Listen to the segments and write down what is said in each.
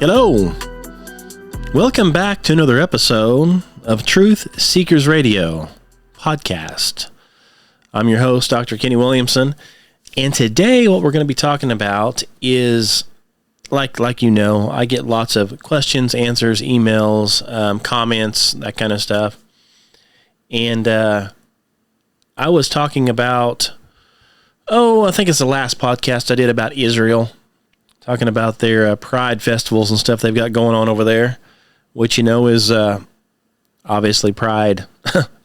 Hello. Welcome back to another episode of Truth Seekers Radio podcast. I'm your host, Dr. Kenny Williamson, and today what we're going to be talking about is, like you know, I get lots of questions, answers, emails, comments, that kind of stuff. And I was talking about, I think it's the last podcast I did about Israel, talking about their pride festivals and stuff they've got going on over there, which, you know, is obviously pride,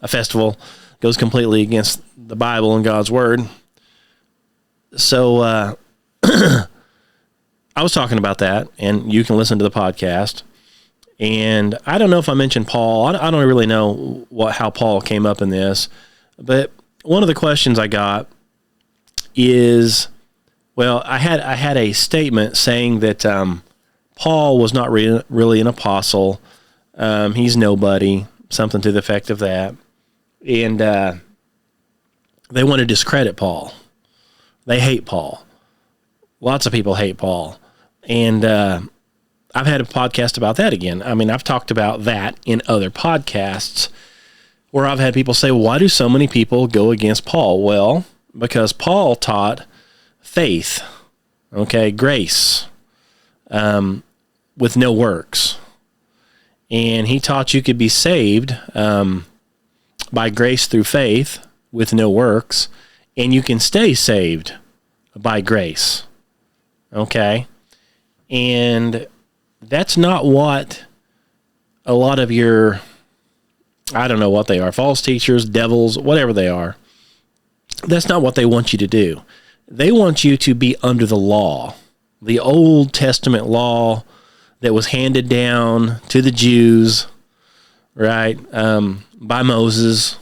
a festival, goes completely against the Bible and God's Word. So I was talking about that, and you can listen to the podcast. And I don't know if I mentioned Paul. I don't really know how Paul came up in this, but one of the questions I got is, well, I had a statement saying that Paul was not really an apostle. He's nobody, something to the effect of that. And they want to discredit Paul. They hate Paul. Lots of people hate Paul. And I've had a podcast about that again. I mean, I've talked about that in other podcasts where I've had people say, why do so many people go against Paul? Well, because Paul taught faith, grace, with no works. And he taught you could be saved by grace through faith with no works, and you can stay saved by grace. Okay? And that's not what a lot of your, I don't know what they are, false teachers, devils, whatever they are, that's not what they want you to do. They want you to be under the law, the Old Testament law that was handed down to the Jews, right, by Moses,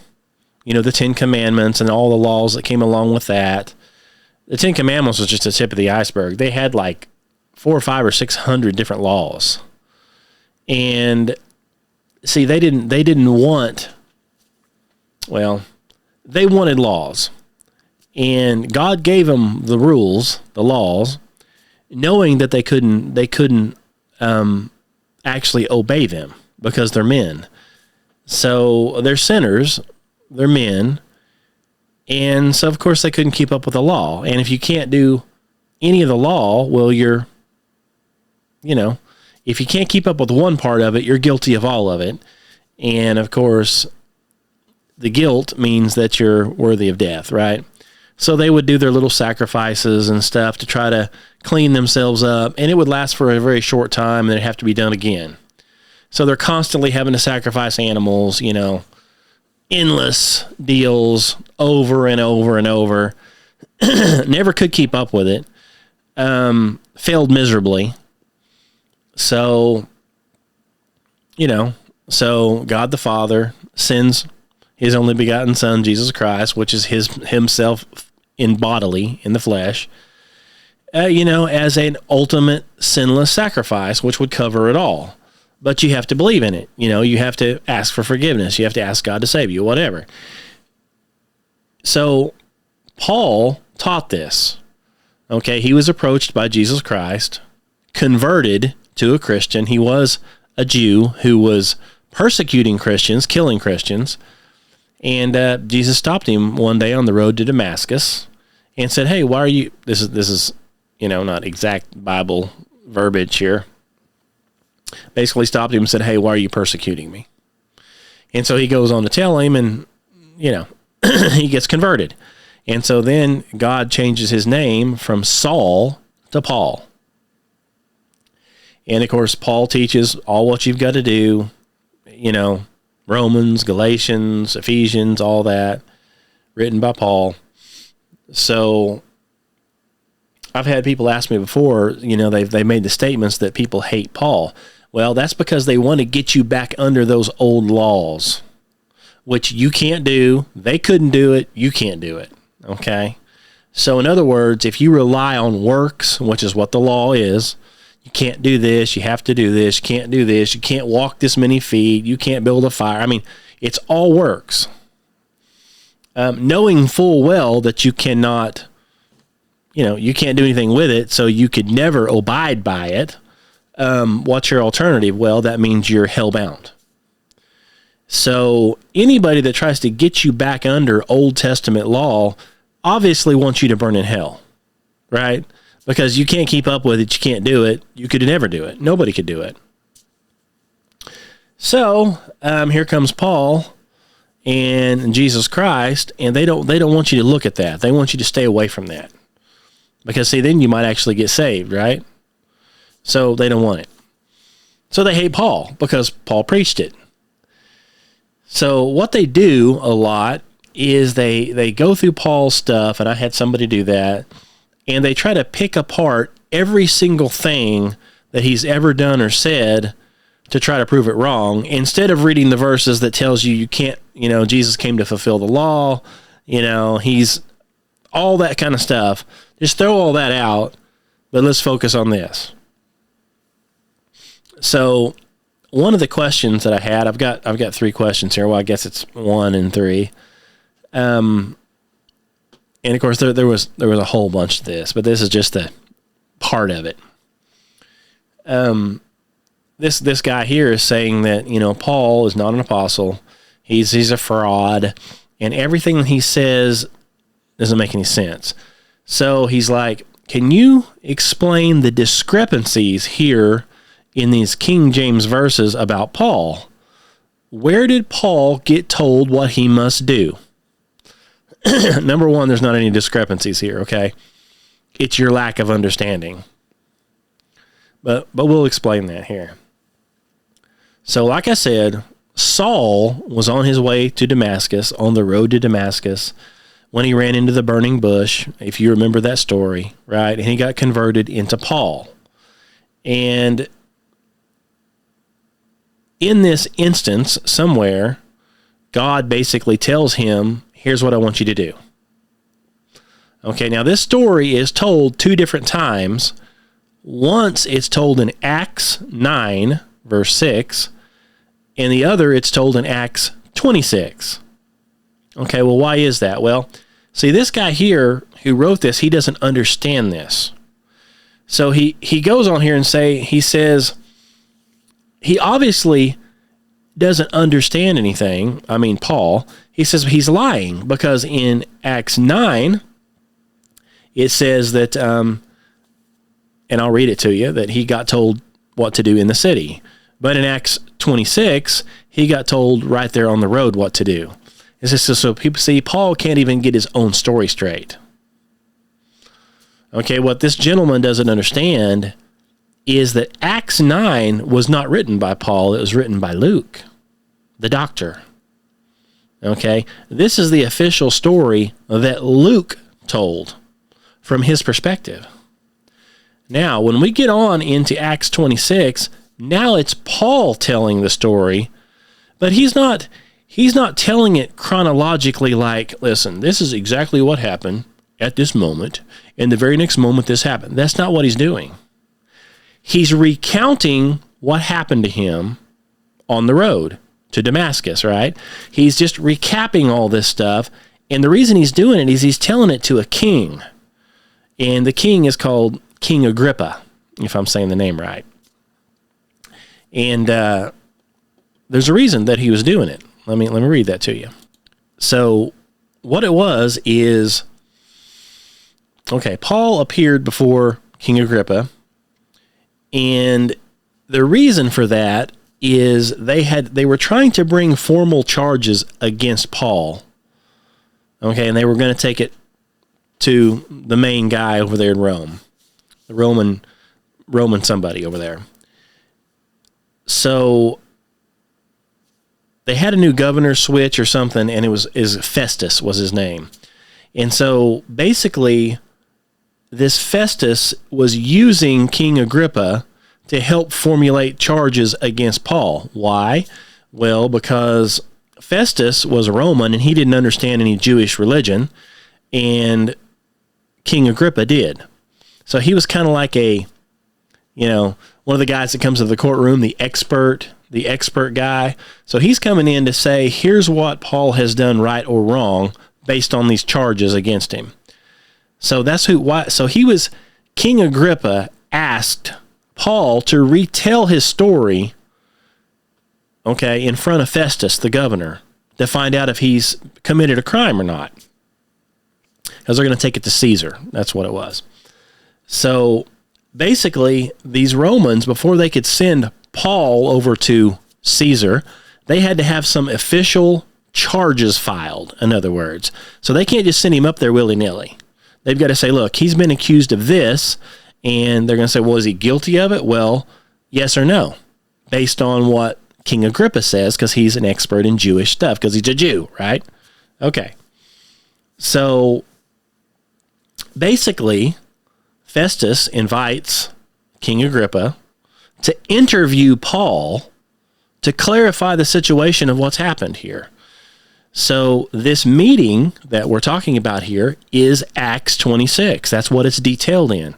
the Ten Commandments and all the laws that came along with that. The Ten Commandments was just the tip of the iceberg. They had like 400 or 500 or 600 different laws. And see, they didn't want, they wanted laws. And God gave them the rules, the laws, knowing that they couldn't actually obey them because they're men. So they're sinners, they're men, and so of course they couldn't keep up with the law. And if you can't do any of the law, well, you're, if you can't keep up with one part of it, you're guilty of all of it. And of course, the guilt means that you're worthy of death, right? So they would do their little sacrifices and stuff to try to clean themselves up, and it would last for a very short time, and it'd have to be done again. So they're constantly having to sacrifice animals, endless deals over and over and over. Never could keep up with it. Failed miserably. So, so God the Father sends his only begotten Son, Jesus Christ, which is himself in the flesh, as an ultimate sinless sacrifice, which would cover it all. But you have to believe in it. You have to ask for forgiveness. You have to ask God to save you, whatever. So Paul taught this. Okay, he was approached by Jesus Christ, converted to a Christian. He was a Jew who was persecuting Christians, killing Christians. And Jesus stopped him one day on the road to Damascus and said, hey, why are you, this is, not exact Bible verbiage here. Basically stopped him and said, hey, why are you persecuting me? And so he goes on to tell him, and, he gets converted. And so then God changes his name from Saul to Paul. And of course, Paul teaches all what you've got to do, Romans, Galatians, Ephesians, all that, written by Paul. So I've had people ask me before, they made the statements that people hate Paul. Well, that's because they want to get you back under those old laws, which you can't do. They couldn't do it. You can't do it. Okay? So in other words, if you rely on works, which is what the law is, you can't do this, you have to do this, you can't do this, you can't walk this many feet, you can't build a fire. I mean, it's all works. Knowing full well that you cannot, you can't do anything with it, so you could never abide by it. what's your alternative? Well, that means you're hellbound. So anybody that tries to get you back under Old Testament law obviously wants you to burn in hell, right? Because you can't keep up with it. You can't do it. You could never do it. Nobody could do it. So here comes Paul and Jesus Christ, and they don't want you to look at that. They want you to stay away from that. Because, see, then you might actually get saved, right? So they don't want it. So they hate Paul because Paul preached it. So what they do a lot is they go through Paul's stuff, and I had somebody do that, and they try to pick apart every single thing that he's ever done or said to try to prove it wrong, instead of reading the verses that tells you can't, Jesus came to fulfill the law, he's all that kind of stuff. Just throw all that out, but let's focus on this. So one of the questions that I had, I've got 3 questions here. Well, I guess it's 1 and 3. And of course there was a whole bunch of this, but this is just a part of it. This guy here is saying that, Paul is not an apostle. He's a fraud, and everything that he says doesn't make any sense. So he's like, can you explain the discrepancies here in these King James verses about Paul? Where did Paul get told what he must do? Number 1, there's not any discrepancies here, okay? It's your lack of understanding. But we'll explain that here. So like I said, Saul was on his way to Damascus, on the road to Damascus, when he ran into the burning bush, if you remember that story, right? And he got converted into Paul. And in this instance, somewhere, God basically tells him, here's what I want you to do. Okay, now this story is told 2 different times. Once it's told in Acts 9, verse 6, and the other it's told in Acts 26. Okay, well, why is that? Well, see, this guy here who wrote this, he doesn't understand this. So he goes on here and he says, he obviously doesn't understand anything. I mean, Paul, he says he's lying because in Acts 9, it says that, and I'll read it to you, that he got told what to do in the city. But in Acts 26, he got told right there on the road what to do. It's just so people see Paul can't even get his own story straight. Okay, what this gentleman doesn't understand is that Acts 9 was not written by Paul, it was written by Luke, the doctor. Okay, this is the official story that Luke told from his perspective. Now, when we get on into Acts 26, now it's Paul telling the story, but he's not telling it chronologically like, listen, this is exactly what happened at this moment, and the very next moment this happened. That's not what he's doing. He's recounting what happened to him on the road to Damascus, right? He's just recapping all this stuff, and the reason he's doing it is he's telling it to a king, and the king is called King Agrippa, if I'm saying the name right. And there's a reason that he was doing it. Let me read that to you. So what it was is, okay, Paul appeared before King Agrippa, and the reason for that is they were trying to bring formal charges against Paul. Okay, and they were going to take it to the main guy over there in Rome, the Roman somebody over there. So they had a new governor switch or something, and is Festus was his name. And so basically this Festus was using King Agrippa to help formulate charges against Paul. Why? Well, because Festus was a Roman and he didn't understand any Jewish religion, and King Agrippa did. So he was kind of like one of the guys that comes to the courtroom, the expert guy. So he's coming in to say, here's what Paul has done right or wrong based on these charges against him. So that's so King Agrippa asked Paul to retell his story, okay, in front of Festus, the governor, to find out if he's committed a crime or not. Because they're going to take it to Caesar. That's what it was. So basically, these Romans, before they could send Paul over to Caesar, they had to have some official charges filed, in other words. So they can't just send him up there willy-nilly. They've got to say, look, he's been accused of this, and they're going to say, well, is he guilty of it? Well, yes or no, based on what King Agrippa says, because he's an expert in Jewish stuff, because he's a Jew, right? Okay. So basically, Festus invites King Agrippa to interview Paul to clarify the situation of what's happened here. So this meeting that we're talking about here is Acts 26. That's what it's detailed in.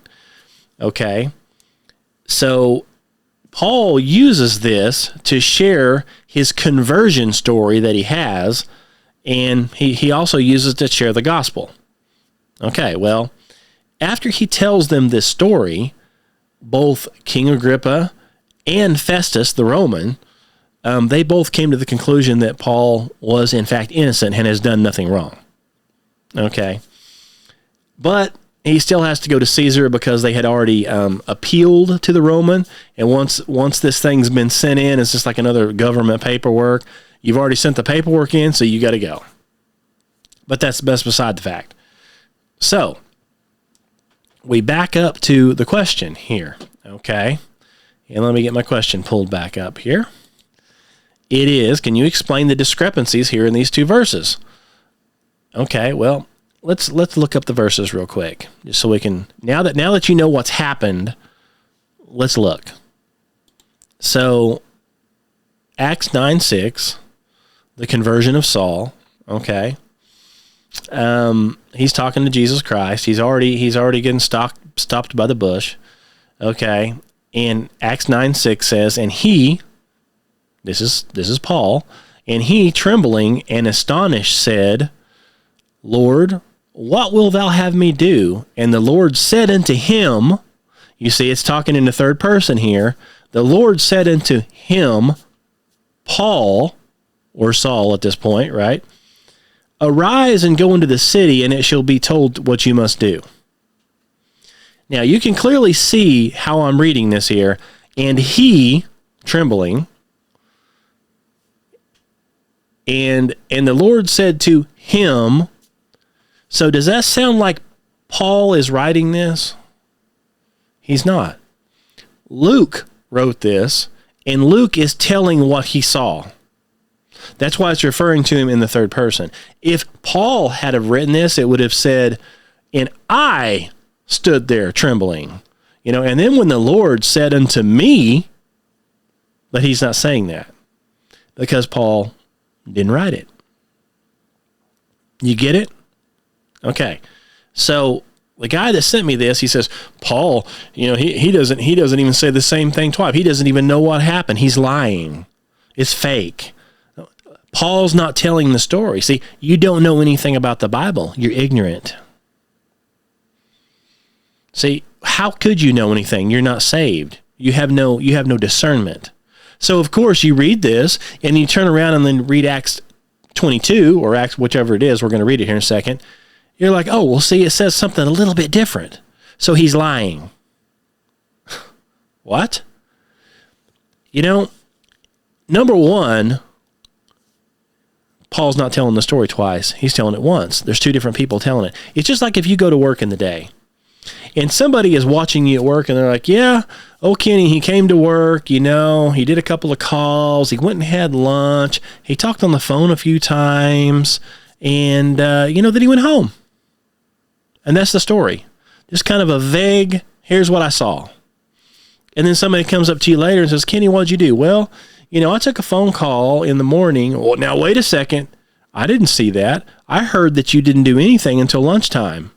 Okay? So Paul uses this to share his conversion story that he has, and he also uses it to share the gospel. Okay, well, after he tells them this story, both King Agrippa and Festus, the Roman, they both came to the conclusion that Paul was, in fact, innocent and has done nothing wrong. Okay? But he still has to go to Caesar because they had already appealed to the Roman, and once this thing's been sent in, it's just like another government paperwork. You've already sent the paperwork in, so you got to go. But that's beside the fact. So, we back up to the question here, okay? And let me get my question pulled back up here. It is, can you explain the discrepancies here in these two verses? Okay, well, let's look up the verses real quick, just so we can, now that you know what's happened, let's look. So, Acts 9:6, the conversion of Saul, okay? He's talking to Jesus Christ. He's already getting stopped by the bush. Okay. And Acts 9:6 says, and he, this is Paul, and he, trembling and astonished, said, Lord, what wilt thou have me do? And the Lord said unto him, you see, it's talking in the third person here. The Lord said unto him, Paul, or Saul at this point, right? Arise and go into the city, and it shall be told what you must do. Now, you can clearly see how I'm reading this here. And he, trembling, and the Lord said to him, so does that sound like Paul is writing this? He's not. Luke wrote this, and Luke is telling what he saw. That's why it's referring to him in the third person. If Paul had have written this, it would have said, and I stood there trembling. And then when the Lord said unto me, but he's not saying that because Paul didn't write it. You get it? Okay. So the guy that sent me this, he says, Paul, he doesn't even say the same thing twice. He doesn't even know what happened. He's lying. It's fake. Paul's not telling the story. See, you don't know anything about the Bible. You're ignorant. See, how could you know anything? You're not saved. You have no discernment. So, of course, you read this, and you turn around and then read Acts 22, or Acts, whichever it is, we're going to read it here in a second. You're like, oh, well, see, it says something a little bit different. So he's lying. What? Number one, Paul's not telling the story twice. He's telling it once. There's two different people telling it. It's just like if you go to work in the day and somebody is watching you at work and they're like, yeah, Kenny, he came to work, he did a couple of calls, he went and had lunch, he talked on the phone a few times, and, then he went home. And that's the story. Just kind of a vague, here's what I saw. And then somebody comes up to you later and says, Kenny, what'd you do? Well, I took a phone call in the morning. Well, now, wait a second. I didn't see that. I heard that you didn't do anything until lunchtime.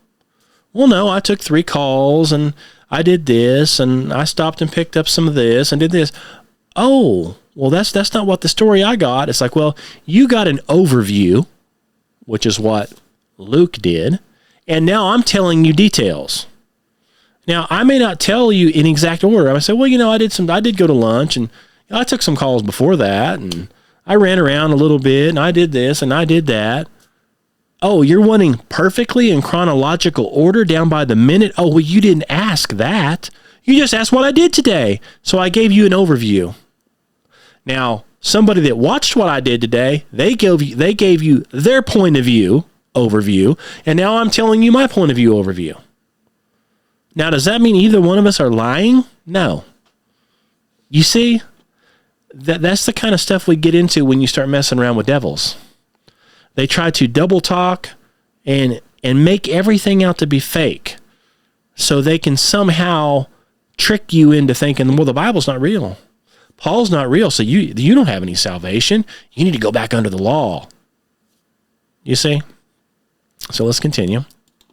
Well, no, I took 3 calls, and I did this, and I stopped and picked up some of this and did this. Oh, well, that's not what the story I got. It's like, well, you got an overview, which is what Luke did, and now I'm telling you details. Now, I may not tell you in exact order. I might say, well, I did go to lunch, and I took some calls before that, and I ran around a little bit, and I did this, and I did that. Oh, you're wanting perfectly in chronological order down by the minute? Oh, well, you didn't ask that. You just asked what I did today. So I gave you an overview. Now, somebody that watched what I did today, they gave you their point of view overview, and now I'm telling you my point of view overview. Now, does that mean either one of us are lying? No. You see, that's the kind of stuff we get into when you start messing around with devils. They try to double talk and make everything out to be fake so they can somehow trick you into thinking, well, the Bible's not real. Paul's not real, so you don't have any salvation. You need to go back under the law. You see? So let's continue.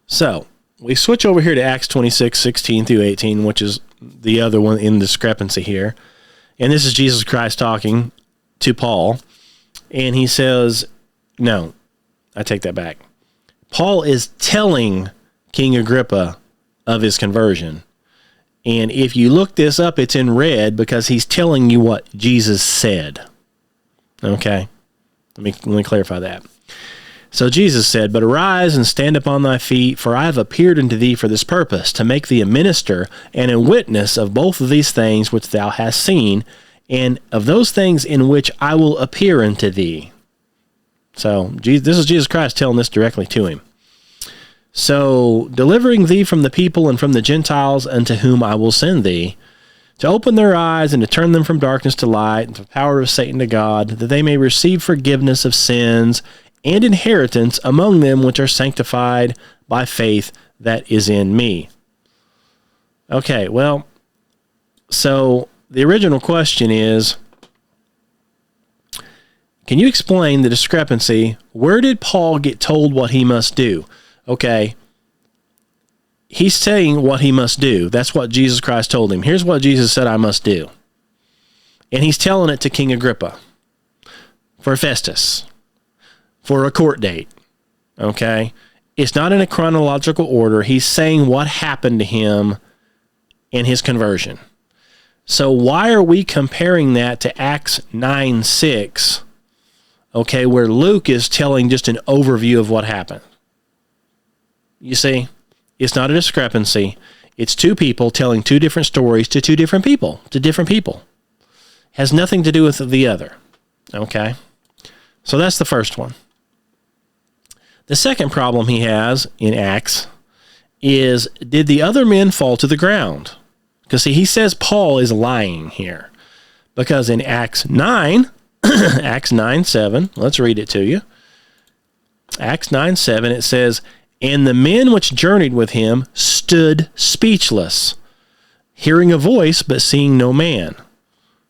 So we switch over here to Acts 26, 16 through 18, which is the other one in discrepancy here. And this is Jesus Christ talking to Paul. And he says, no, I take that back. Paul is telling King Agrippa of his conversion. And if you look this up, it's in red because he's telling you what Jesus said. Okay? Let me clarify that. So Jesus said, "But arise and stand upon thy feet, for I have appeared unto thee for this purpose, to make thee a minister and a witness of both of these things which thou hast seen, and of those things in which I will appear unto thee." So this is Jesus Christ telling this directly to him. So, delivering thee from the people and from the Gentiles unto whom I will send thee, to open their eyes and to turn them from darkness to light and from the power of Satan to God, that they may receive forgiveness of sins and inheritance among them which are sanctified by faith that is in me. Okay, well, so the original question is, can you explain the discrepancy? Where did Paul get told what he must do? Okay, he's saying what he must do. That's what Jesus Christ told him. Here's what Jesus said I must do. And he's telling it to King Agrippa for Festus, for a court date. Okay, it's not in a chronological order. He's saying what happened to him in his conversion. So why are we comparing that to Acts 9:6? Okay, where Luke is telling just an overview of what happened. You see, it's not a discrepancy. It's two people telling two different stories to two different people, Has nothing to do with the other. Okay? So that's the first one. The second problem he has in Acts is, did the other men fall to the ground? Because see, he says Paul is lying here. Because in Acts 9, Acts 9:7, let's read it to you. Acts 9:7, it says, "And the men which journeyed with him stood speechless, hearing a voice, but seeing no man."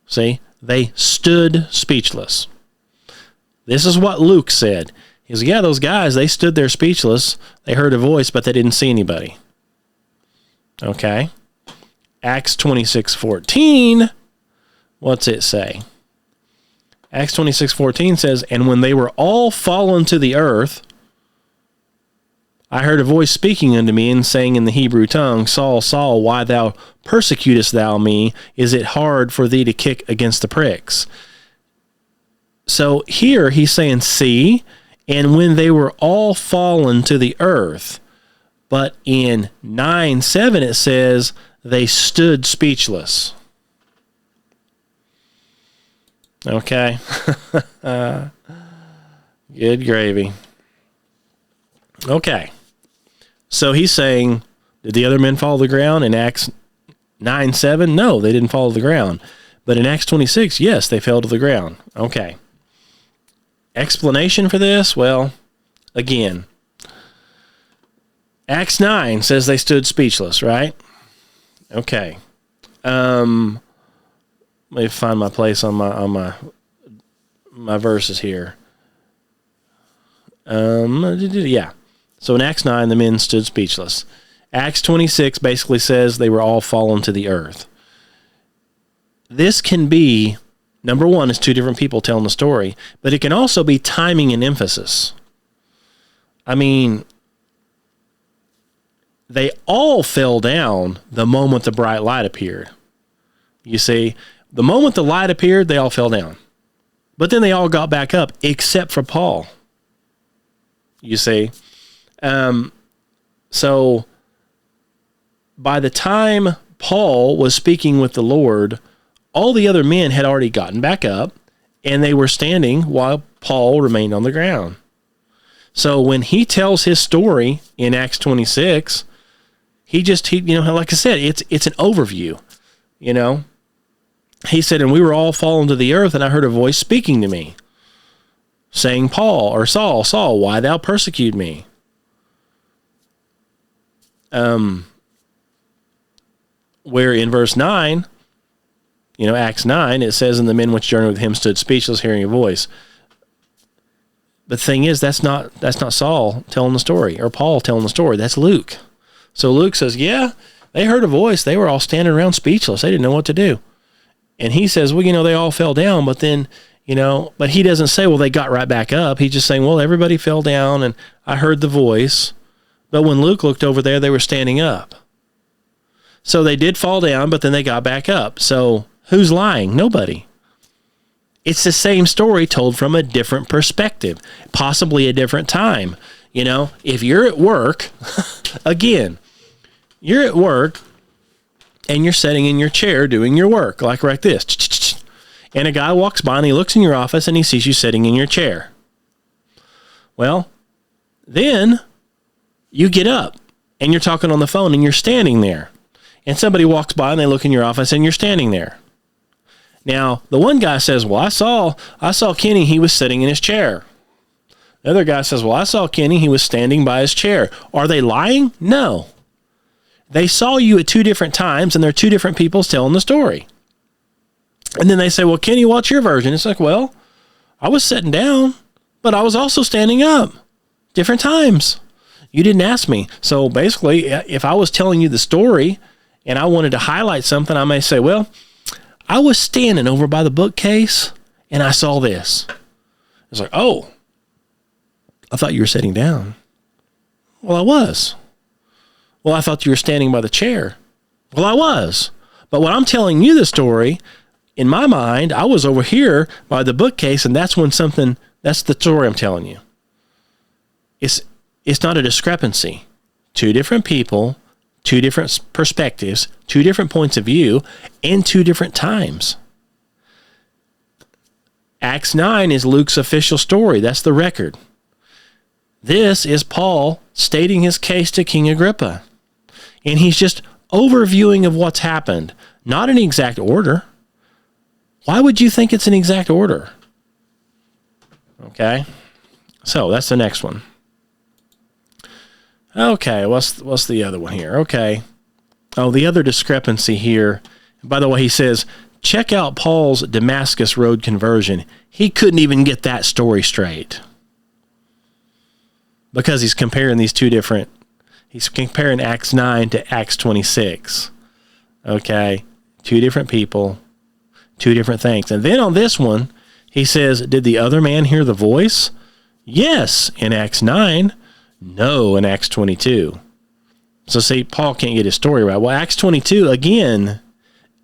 See, they stood speechless. This is what Luke said. He says, yeah, those guys, they stood there speechless. They heard a voice, but they didn't see anybody. Okay. Acts 26:14, what's it say? Acts 26:14 says, "And when they were all fallen to the earth, I heard a voice speaking unto me and saying in the Hebrew tongue, Saul, Saul, why thou persecutest thou me? Is it hard for thee to kick against the pricks?" So here he's saying, see, and when they were all fallen to the earth. But in 9:7 it says, they stood speechless. Okay. Good gravy. Okay. So he's saying, did the other men fall to the ground in Acts 9:7? No, they didn't fall to the ground. But in Acts 26, yes, they fell to the ground. Okay. Explanation for this? Well, again, Acts 9 says they stood speechless, right? Okay. Let me find my place on my verses here. Yeah. So in Acts 9, the men stood speechless. Acts 26 basically says they were all fallen to the earth. This can be, number one, is two different people telling the story, but it can also be timing and emphasis. I mean, they all fell down the moment the bright light appeared. You see, the moment the light appeared, they all fell down. But then they all got back up, except for Paul. You see? So by the time Paul was speaking with the Lord, all the other men had already gotten back up, and they were standing while Paul remained on the ground. So when he tells his story in Acts 26, he like I said, it's an overview, He said, and we were all fallen to the earth, and I heard a voice speaking to me, saying, Paul, or Saul, Saul, why thou persecute me? Where in verse 9, Acts 9, it says, and the men which journeyed with him stood speechless, hearing a voice. But the thing is, that's not Saul telling the story, or Paul telling the story. That's Luke. So Luke says, yeah, they heard a voice. They were all standing around speechless. They didn't know what to do. And he says, well, they all fell down, but then, but he doesn't say, well, they got right back up. He's just saying, well, everybody fell down, and I heard the voice. But when Luke looked over there, they were standing up. So they did fall down, but then they got back up. So who's lying? Nobody. It's the same story told from a different perspective, possibly a different time. If you're at work, again, you're at work and you're sitting in your chair doing your work, like this. And a guy walks by and he looks in your office and he sees you sitting in your chair. Well, then you get up and you're talking on the phone and you're standing there. And somebody walks by and they look in your office and you're standing there. Now, the one guy says, well, I saw Kenny, he was sitting in his chair. The other guy says, well, I saw Kenny, he was standing by his chair. Are they lying? No. They saw you at two different times, and they're two different people telling the story. And then they say, well, Kenny, what's your version? It's like, well, I was sitting down, but I was also standing up. Different times. You didn't ask me. So basically, if I was telling you the story and I wanted to highlight something, I may say, well, I was standing over by the bookcase and I saw this. It's like, oh, I thought you were sitting down. Well, I was. Well, I thought you were standing by the chair. Well, I was. But when I'm telling you the story, in my mind, I was over here by the bookcase, and that's the story I'm telling you. It's not a discrepancy. Two different people, two different perspectives, two different points of view, and two different times. Acts 9 is Luke's official story. That's the record. This is Paul stating his case to King Agrippa. And he's just overviewing of what's happened. Not in exact order. Why would you think it's an exact order? Okay. So that's the next one. Okay, what's the other one here? Okay. Oh, the other discrepancy here. By the way, he says, check out Paul's Damascus road conversion. He couldn't even get that story straight. Because he's comparing he's comparing Acts 9 to Acts 26. Okay. Two different people, two different things. And then on this one, he says, did the other man hear the voice? Yes, in Acts 9. No, in Acts 22. So see, Paul can't get his story right. Well, Acts 22, again,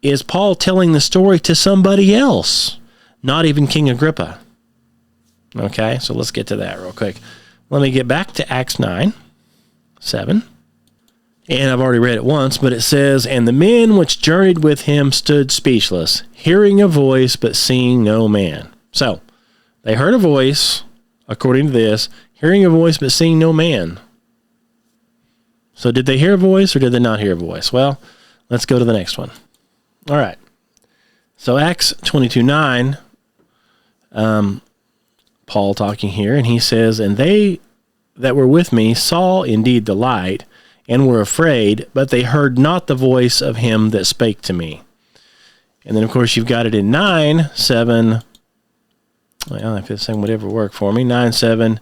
is Paul telling the story to somebody else, not even King Agrippa. Okay, so let's get to that real quick. Let me get back to Acts 9:7. And I've already read it once, but it says, and the men which journeyed with him stood speechless, hearing a voice, but seeing no man. So, they heard a voice, according to this, hearing a voice, but seeing no man. So did they hear a voice or did they not hear a voice? Well, let's go to the next one. All right. So Acts 22:9, Paul talking here, and he says, and they that were with me saw indeed the light, and were afraid, but they heard not the voice of him that spake to me. And then, of course, you've got it in 9:7. Well, if it's saying whatever work for me, 9:7.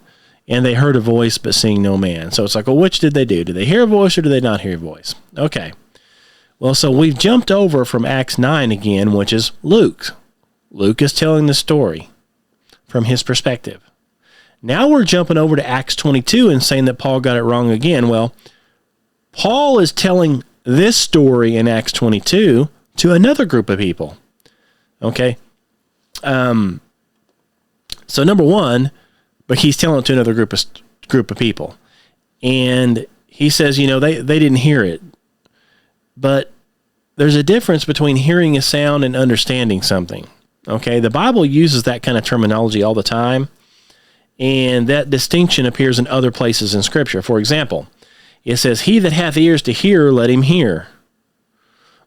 And they heard a voice, but seeing no man. So it's like, well, which did they do? Did they hear a voice or did they not hear a voice? Okay. Well, so we've jumped over from Acts 9 again, which is Luke. Luke is telling the story from his perspective. Now we're jumping over to Acts 22 and saying that Paul got it wrong again. Well, Paul is telling this story in Acts 22 to another group of people. Okay? So number one, but he's telling it to another group of people. And he says, they didn't hear it. But there's a difference between hearing a sound and understanding something. Okay? The Bible uses that kind of terminology all the time. And that distinction appears in other places in Scripture. For example, it says, he that hath ears to hear, let him hear.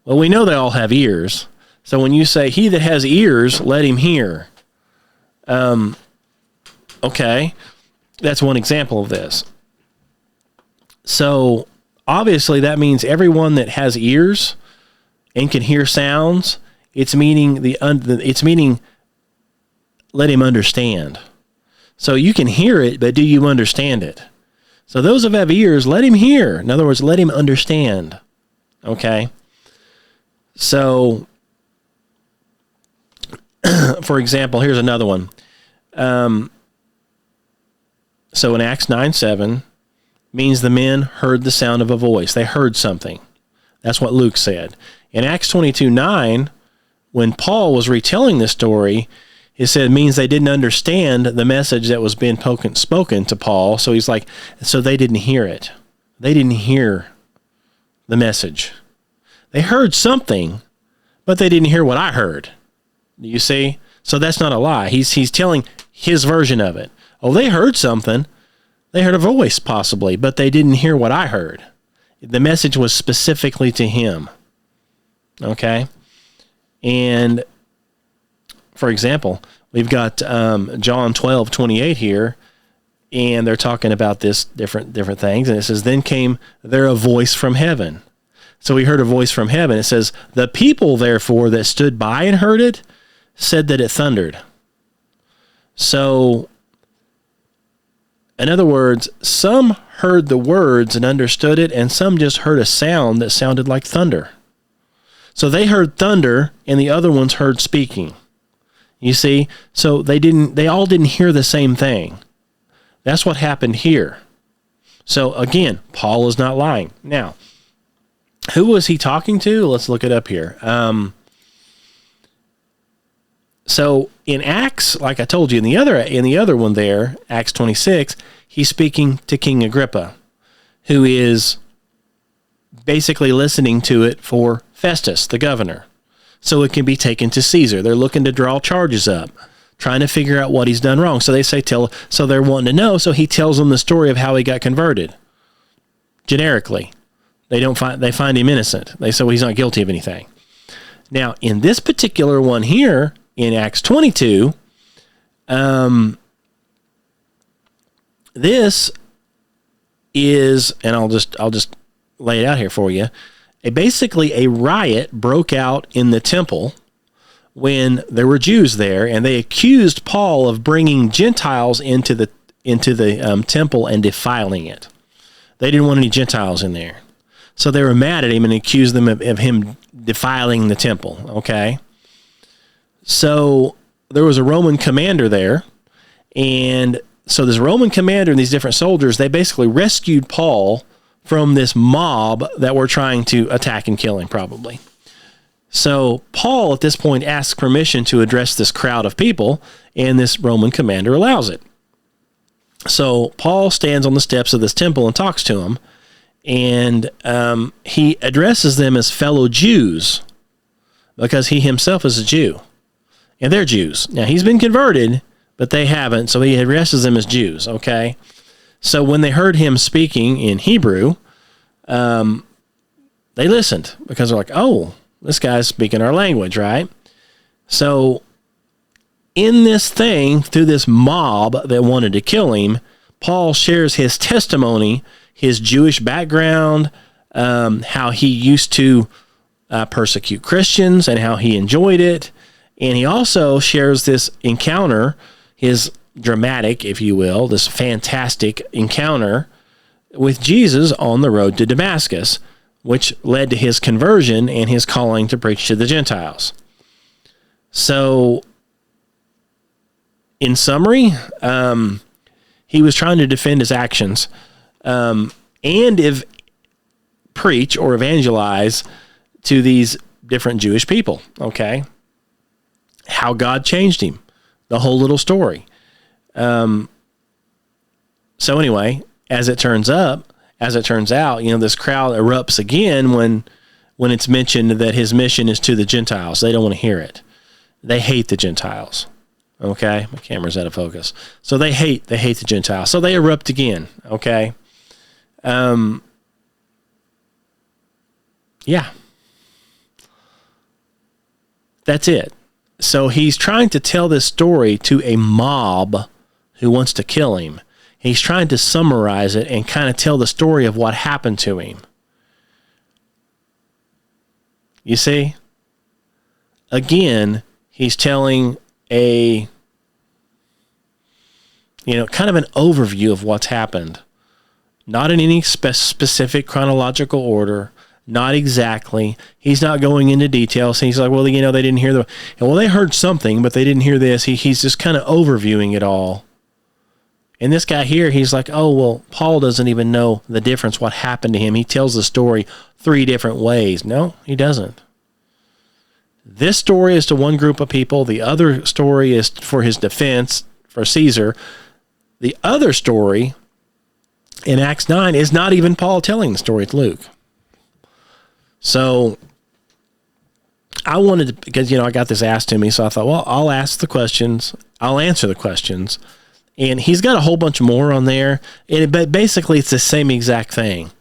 Well, we know they all have ears. So when you say, he that has ears, let him hear. Okay, that's one example of this. So obviously that means everyone that has ears and can hear sounds, it's meaning let him understand. So you can hear it, but do you understand it? So those that have ears, let him hear. In other words, let him understand. Okay? So, for example, here's another one. So in Acts 9:7, means the men heard the sound of a voice. They heard something. That's what Luke said. In Acts 22:9, when Paul was retelling this story, he said it means they didn't understand the message that was being spoken to Paul. So he's like, so they didn't hear it. They didn't hear the message. They heard something, but they didn't hear what I heard. Do you see? So that's not a lie. He's telling his version of it. Oh, they heard something. They heard a voice possibly, but they didn't hear what I heard. The message was specifically to him. Okay? And for example, we've got John 12:28 here, and they're talking about this different things, and it says, then came there a voice from heaven. So we heard a voice from heaven. It says, the people, therefore, that stood by and heard it, said that it thundered. So, in other words, some heard the words and understood it, and some just heard a sound that sounded like thunder. So they heard thunder, and the other ones heard speaking. You see? So they all didn't hear the same thing. That's what happened here. So again, Paul is not lying. Now, who was he talking to? Let's look it up here. So in Acts, like I told you, in the other one there, Acts 26, he's speaking to King Agrippa, who is basically listening to it for Festus, the governor, so it can be taken to Caesar. They're looking to draw charges up, trying to figure out what he's done wrong. So they say, so they're wanting to know. So he tells them the story of how he got converted. Generically, they find him innocent. They say, well, he's not guilty of anything. Now, in this particular one here, in Acts 22, this is, and I'll just lay it out here for you. Basically, a riot broke out in the temple when there were Jews there, and they accused Paul of bringing Gentiles into the temple and defiling it. They didn't want any Gentiles in there, so they were mad at him and accused them of him defiling the temple. Okay, so there was a Roman commander there, and so this Roman commander and these different soldiers, they basically rescued Paul from this mob that were trying to attack and kill him, probably. So Paul, at this point, asks permission to address this crowd of people, and this Roman commander allows it. So Paul stands on the steps of this temple and talks to them, and he addresses them as fellow Jews because he himself is a Jew, and they're Jews. Now, he's been converted, but they haven't, so he addresses them as Jews, okay? So when they heard him speaking in Hebrew, they listened because they're like, oh, this guy's speaking our language, right? So in this thing, through this mob that wanted to kill him, Paul shares his testimony, his Jewish background, how he used to persecute Christians and how he enjoyed it. And he also shares this encounter, his dramatic, if you will, this fantastic encounter with Jesus on the road to Damascus, which led to his conversion and his calling to preach to the Gentiles. So, in summary, he was trying to defend his actions. And preach or evangelize to these different Jewish people, okay? How God changed him, the whole little story. So anyway, as it turns out, this crowd erupts again when it's mentioned that his mission is to the Gentiles. They don't want to hear it. They hate the Gentiles. Okay, my camera's out of focus. So they hate the Gentiles. So they erupt again. Okay. Yeah. That's it. So he's trying to tell this story to a mob who wants to kill him. He's trying to summarize it and kind of tell the story of what happened to him. You see? Again, he's telling a, kind of an overview of what's happened. Not in any specific chronological order. Not exactly. He's not going into details. He's like, well, they didn't hear they heard something, but they didn't hear this. He's just kind of overviewing it all. And this guy here, he's like, oh, well, Paul doesn't even know the difference, what happened to him. He tells the story 3 different ways. No, he doesn't. This story is to one group of people. The other story is for his defense, for Caesar. The other story in Acts 9 is not even Paul telling the story, it's Luke. So I wanted to, because, I got this asked to me, so I thought, well, I'll ask the questions. I'll answer the questions. And he's got a whole bunch more on there, but basically it's the same exact thing.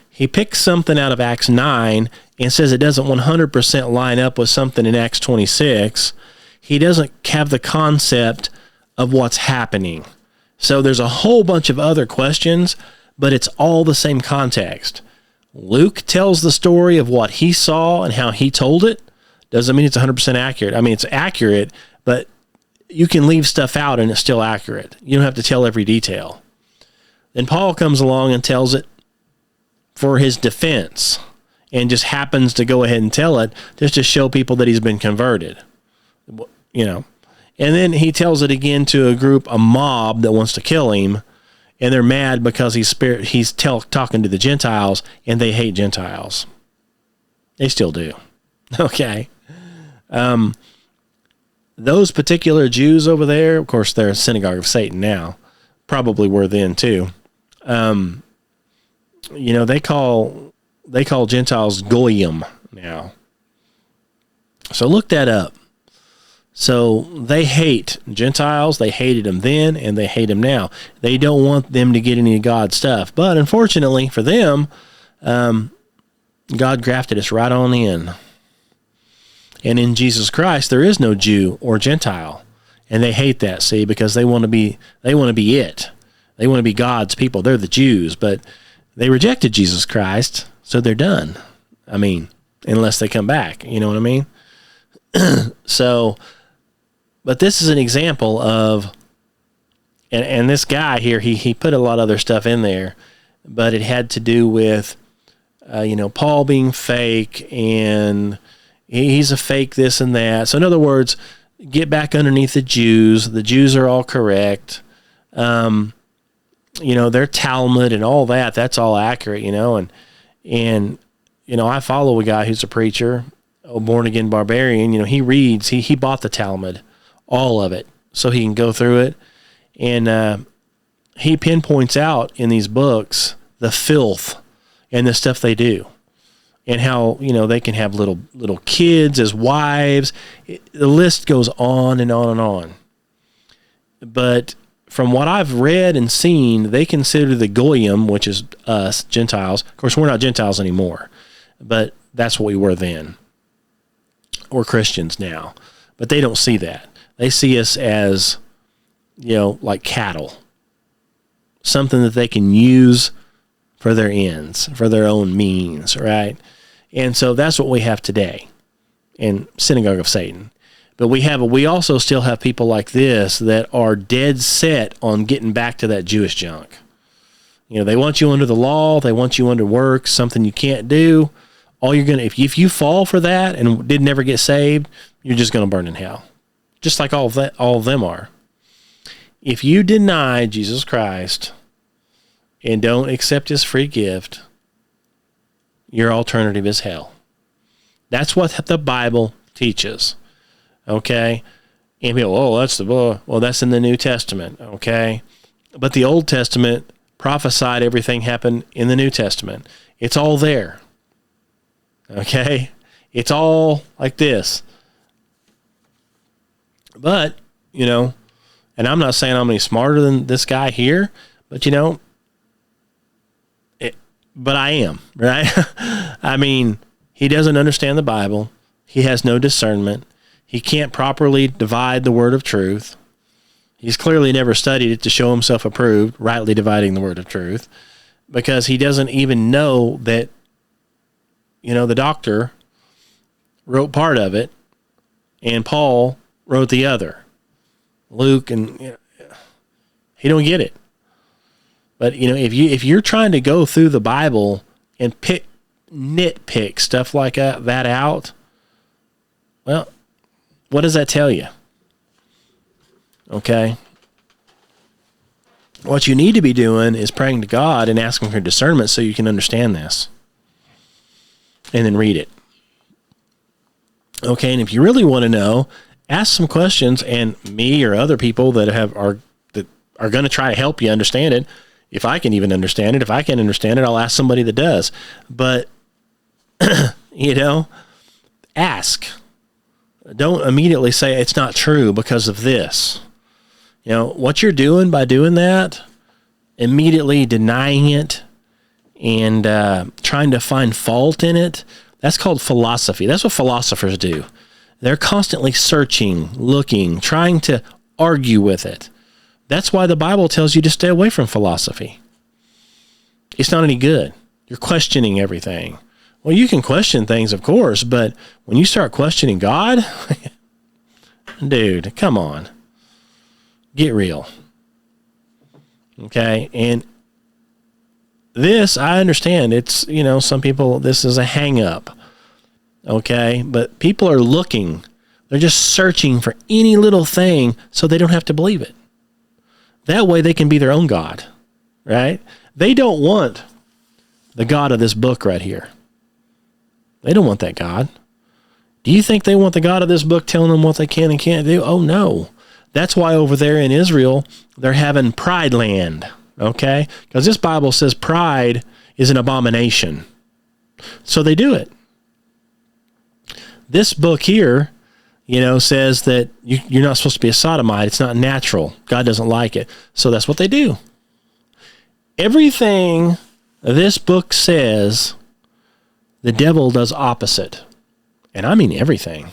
He picks something out of Acts 9 and says it doesn't 100% line up with something in Acts 26. He doesn't have the concept of what's happening. So there's a whole bunch of other questions, but it's all the same context. Luke tells the story of what he saw and how he told it. Doesn't mean it's 100% accurate. I mean, it's accurate, but you can leave stuff out and it's still accurate. You don't have to tell every detail. Then Paul comes along and tells it for his defense and just happens to go ahead and tell it just to show people that he's been converted, And then he tells it again to a mob that wants to kill him, and they're mad because he's talking to the Gentiles, and they hate Gentiles. They still do. Okay. Those particular Jews over there, of course, they're a synagogue of Satan now. Probably were then too. They call Gentiles goyim now. So look that up. So they hate Gentiles. They hated them then, and they hate them now. They don't want them to get any of God's stuff. But unfortunately for them, God grafted us right on in. And in Jesus Christ, there is no Jew or Gentile. And they hate that, see, because they want to be it. They want to be God's people. They're the Jews, but they rejected Jesus Christ, so they're done. I mean, unless they come back, you know what I mean? So, but this is an example of, and this guy here, he put a lot of other stuff in there, but it had to do with, Paul being fake, and he's a fake this and that. So in other words, get back underneath the Jews. The Jews are all correct. Their Talmud and all that, that's all accurate, and I follow a guy who's a preacher, a born-again barbarian. He reads, he bought the Talmud, all of it, so he can go through it. And he pinpoints out in these books the filth and the stuff they do. And how, they can have little kids as wives. The list goes on and on and on. But from what I've read and seen, they consider the Goyim, which is us, Gentiles. Of course, we're not Gentiles anymore, but that's what we were then. We're Christians now. But they don't see that. They see us as, like cattle. Something that they can use for their ends, for their own means, right? And so that's what we have today in Synagogue of Satan. But we also still have people like this that are dead set on getting back to that Jewish junk. They want you under the law, they want you under works, something you can't do. If you fall for that and did never get saved, you're just going to burn in hell. Just like all of them are. If you deny Jesus Christ and don't accept his free gift, your alternative is hell. That's what the Bible teaches. Okay? And people, that's in the New Testament. Okay? But the Old Testament prophesied everything happened in the New Testament. It's all there. Okay? It's all like this. But, and I'm not saying I'm any smarter than this guy here, but but I am, right? I mean, he doesn't understand the Bible. He has no discernment. He can't properly divide the word of truth. He's clearly never studied it to show himself approved, rightly dividing the word of truth, because he doesn't even know that, the doctor wrote part of it and Paul wrote the other. Luke, and he don't get it. But, if you're trying to go through the Bible and nitpick stuff like that out, well, what does that tell you? Okay? What you need to be doing is praying to God and asking for discernment so you can understand this. And then read it. Okay, and if you really want to know, ask some questions, and me or other people that are going to try to help you understand it. If I can even understand it, if I can't understand it, I'll ask somebody that does. But, ask. Don't immediately say it's not true because of this. What you're doing by doing that, immediately denying it and trying to find fault in it, that's called philosophy. That's what philosophers do. They're constantly searching, looking, trying to argue with it. That's why the Bible tells you to stay away from philosophy. It's not any good. You're questioning everything. Well, you can question things, of course, but when you start questioning God, dude, come on. Get real. Okay? And this, I understand. It's, some people, this is a hang-up. Okay? But people are looking. They're just searching for any little thing so they don't have to believe it. That way they can be their own God, right? They don't want the God of this book right here. They don't want that God. Do you think they want the God of this book telling them what they can and can't do? Oh, no. That's why over there in Israel, they're having Pride Land, okay? Because this Bible says pride is an abomination. So they do it. This book here, says that you're not supposed to be a sodomite. It's not natural. God doesn't like it. So that's what they do. Everything this book says, the devil does opposite. And I mean everything.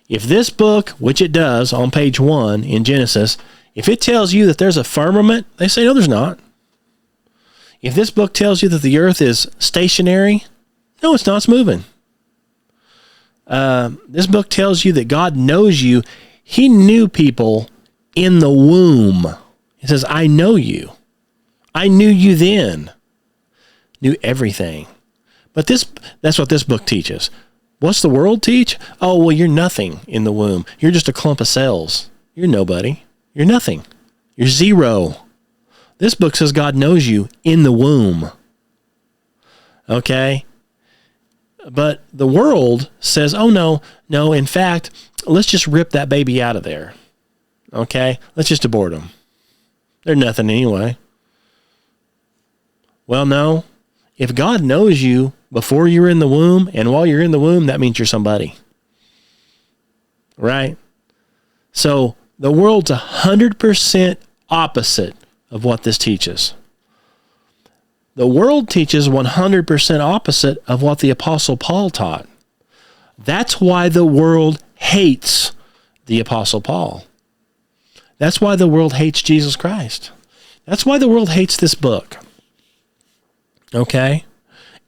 If this book, which it does on page 1 in Genesis, if it tells you that there's a firmament, they say, no, there's not. If this book tells you that the earth is stationary, no, it's not. It's moving. This book tells you that God knows you. He knew people in the womb. He says, I know you. I knew you then. Knew everything. But that's what this book teaches. What's the world teach? Oh, well, you're nothing in the womb. You're just a clump of cells. You're nobody. You're nothing. You're zero. This book says God knows you in the womb. Okay? But the world says, oh, no, in fact, let's just rip that baby out of there. Okay? Let's just abort them. They're nothing anyway. Well, no. If God knows you before you're in the womb and while you're in the womb, that means you're somebody. Right? So the world's 100% opposite of what this teaches. The world teaches 100% opposite of what the Apostle Paul taught. That's why the world hates the Apostle Paul. That's why the world hates Jesus Christ. That's why the world hates this book. Okay?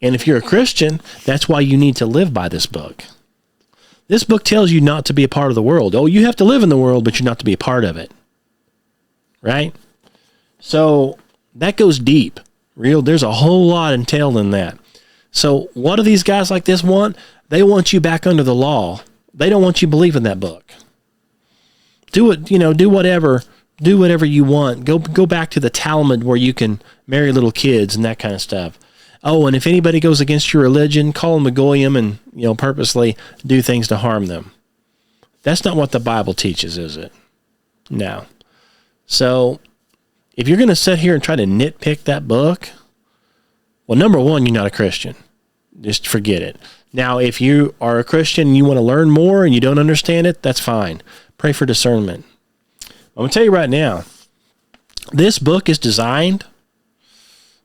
And if you're a Christian, that's why you need to live by this book. This book tells you not to be a part of the world. Oh, you have to live in the world, but you're not to be a part of it. Right? So that goes deep. There's a whole lot entailed in that. So what do these guys like this want? They want you back under the law. They don't want you believing that book. Do it, do whatever you want. Go back to the Talmud where you can marry little kids and that kind of stuff. Oh, and if anybody goes against your religion, call them a goyim and, purposely do things to harm them. That's not what the Bible teaches, is it? No. So if you're going to sit here and try to nitpick that book, well, number one, you're not a Christian. Just forget it. Now, if you are a Christian and you want to learn more and you don't understand it, that's fine. Pray for discernment. I'm going to tell you right now, this book is designed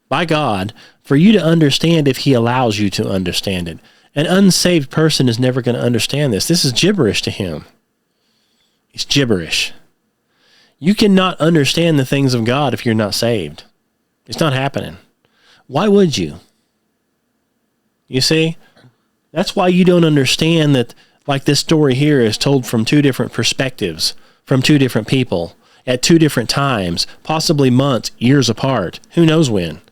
by God for you to understand if he allows you to understand it. An unsaved person is never going to understand this. This is gibberish to him. It's gibberish. You cannot understand the things of God if you're not saved. It's not happening. Why would you? You see? That's why you don't understand that, like this story here is told from two different perspectives, from two different people, at two different times, possibly months, years apart. Who knows when?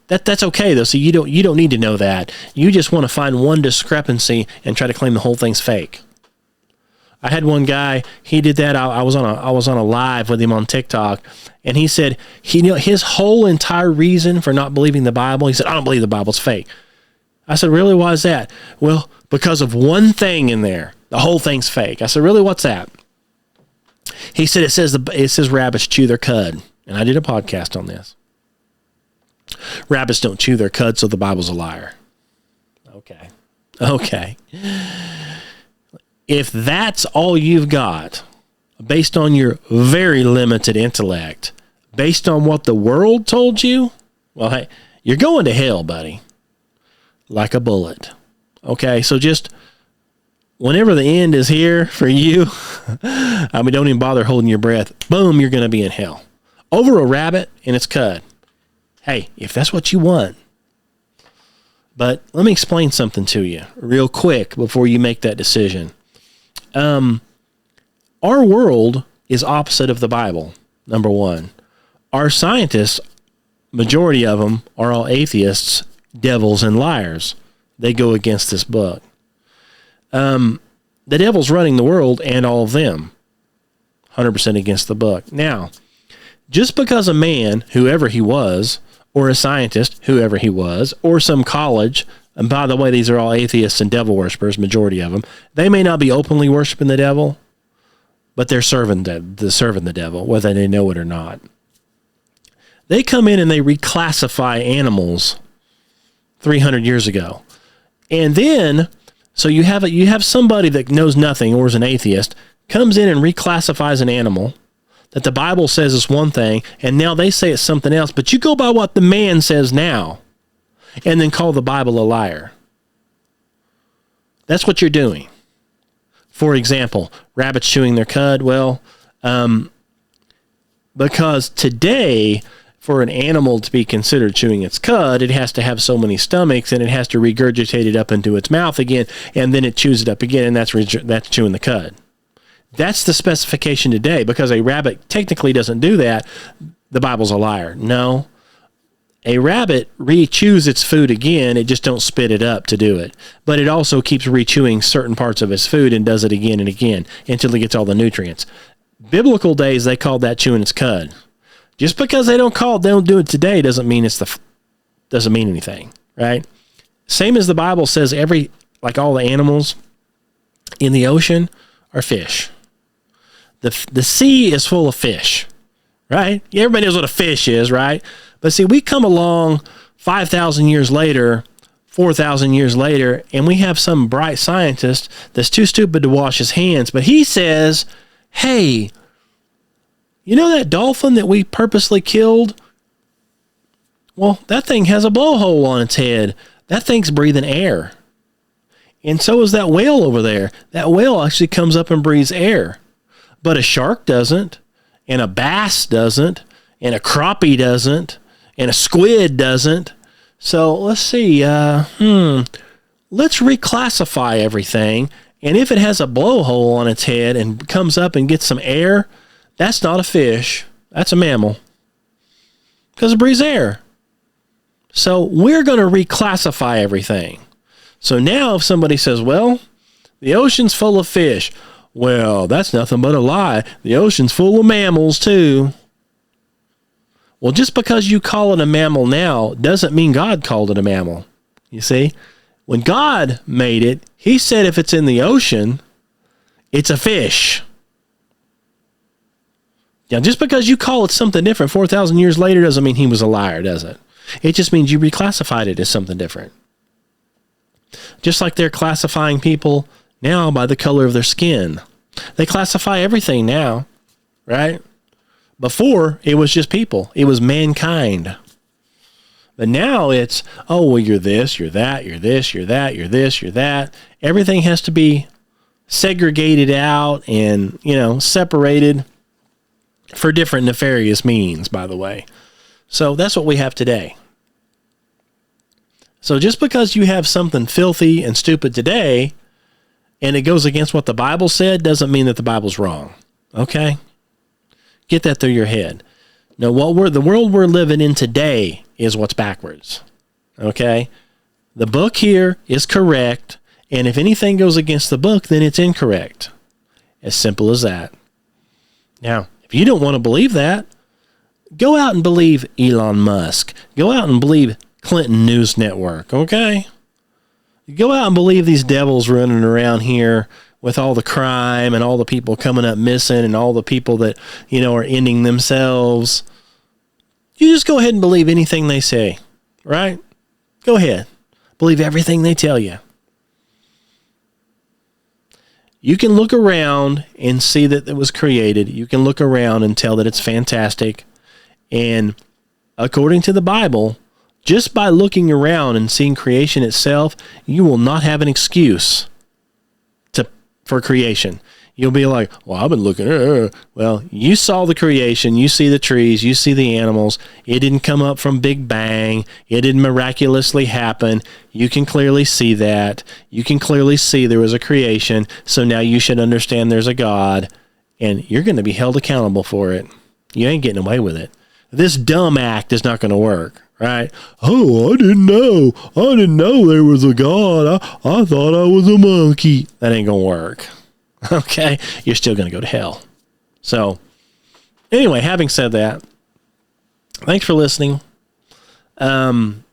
That's okay though. So you don't need to know that. You just want to find one discrepancy and try to claim the whole thing's fake. I had one guy, he did that. I was on a live with him on TikTok, and he said his whole entire reason for not believing the Bible, he said, I don't believe the Bible's fake. I said, really? Why is that? Well, because of one thing in there. The whole thing's fake. I said, really? What's that? He said, it says rabbits chew their cud. And I did a podcast on this. Rabbits don't chew their cud, so the Bible's a liar. Okay. If that's all you've got, based on your very limited intellect, based on what the world told you, well, hey, you're going to hell, buddy. Like a bullet. Okay, so just whenever the end is here for you, don't even bother holding your breath. Boom, you're going to be in hell. Over a rabbit and its cud. Hey, if that's what you want. But let me explain something to you real quick before you make that decision. Our world is opposite of the Bible, number one. Our scientists, majority of them, are all atheists, devils, and liars. They go against this book. The devil's running the world and all of them. 100% against the book. Now, just because a man, whoever he was, or a scientist, whoever he was, or some college, and by the way, these are all atheists and devil worshipers, majority of them, they may not be openly worshiping the devil, but they're serving the devil, whether they know it or not. They come in and they reclassify animals 300 years ago. And then, so you have somebody that knows nothing or is an atheist, comes in and reclassifies an animal that the Bible says is one thing, and now they say it's something else, but you go by what the man says now, and then call the Bible a liar. That's what you're doing. For example, rabbits chewing their cud. Well, because today, for an animal to be considered chewing its cud, it has to have so many stomachs, and it has to regurgitate it up into its mouth again, and then it chews it up again, and that's chewing the cud. That's the specification today. Because a rabbit technically doesn't do that, the Bible's a liar. No. A rabbit re-chews its food again, it just don't spit it up to do it. But it also keeps re-chewing certain parts of its food and does it again and again until it gets all the nutrients. Biblical days, they called that chewing its cud. Just because they don't do it today doesn't mean doesn't mean anything, right? Same as the Bible says all the animals in the ocean are fish. The sea is full of fish, right? Everybody knows what a fish is, right? But see, we come along 5,000 years later, 4,000 years later, and we have some bright scientist that's too stupid to wash his hands, but he says, hey, you know that dolphin that we purposely killed? Well, that thing has a blowhole on its head. That thing's breathing air. And so is that whale over there. That whale actually comes up and breathes air. But a shark doesn't, and a bass doesn't, and a crappie doesn't, and a squid doesn't. So let's see. Let's reclassify everything. And if it has a blowhole on its head and comes up and gets some air, that's not a fish. That's a mammal. Because it breathes air. So we're going to reclassify everything. So now if somebody says, well, the ocean's full of fish. Well, that's nothing but a lie. The ocean's full of mammals too. Well, just because you call it a mammal now doesn't mean God called it a mammal. You see, when God made it, he said if it's in the ocean, it's a fish. Now, just because you call it something different 4,000 years later doesn't mean he was a liar, does it? It just means you reclassified it as something different. Just like they're classifying people now by the color of their skin. They classify everything now, right? Before, it was just people. It was mankind. But now it's, oh, well, you're this, you're that, you're this, you're that, you're this, you're that. Everything has to be segregated out and, separated for different nefarious means, by the way. So that's what we have today. So just because you have something filthy and stupid today and it goes against what the Bible said doesn't mean that the Bible's wrong. Okay? Get that through your head. Now, the world we're living in today is what's backwards. Okay? The book here is correct, and if anything goes against the book, then it's incorrect. As simple as that. Now, if you don't want to believe that, go out and believe Elon Musk. Go out and believe Clinton News Network, okay? Go out and believe these devils running around here with all the crime and all the people coming up missing and all the people that, are ending themselves. You just go ahead and believe anything they say, right? Go ahead. Believe everything they tell you. You can look around and see that it was created. You can look around and tell that it's fantastic. And according to the Bible, just by looking around and seeing creation itself, you will not have an excuse for creation. You'll be like, well, I've been looking. Well, you saw the creation. You see the trees. You see the animals. It didn't come up from Big Bang. It didn't miraculously happen. You can clearly see that. You can clearly see there was a creation. So now you should understand there's a God, and you're going to be held accountable for it. You ain't getting away with it. This dumb act is not going to work, right? Oh, I didn't know. I didn't know there was a God. I thought I was a monkey. That ain't going to work. Okay? You're still going to go to hell. So, anyway, having said that, thanks for listening. Tune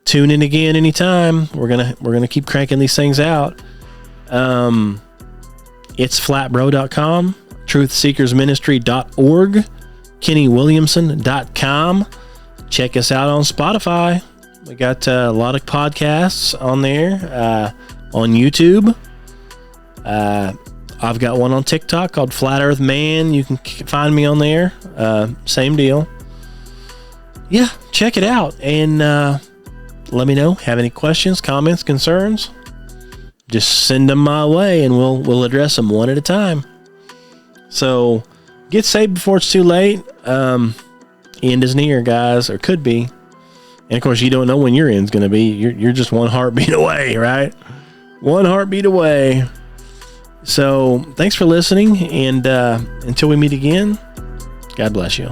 in again anytime. We're gonna keep cranking these things out. It's flatbro.com, truthseekersministry.org, kennywilliamson.com. Check us out on Spotify. We got a lot of podcasts on there, on YouTube. I've got one on TikTok called Flat Earth Man. You can find me on there. Same deal. Yeah, check it out. And let me know. Have any questions, comments, concerns? Just send them my way and we'll address them one at a time. So get saved before it's too late. End is near, guys, or could be. And of course, you don't know when your end's going to be. You're just one heartbeat away, right? One heartbeat away. So thanks for listening. And until we meet again, God bless you.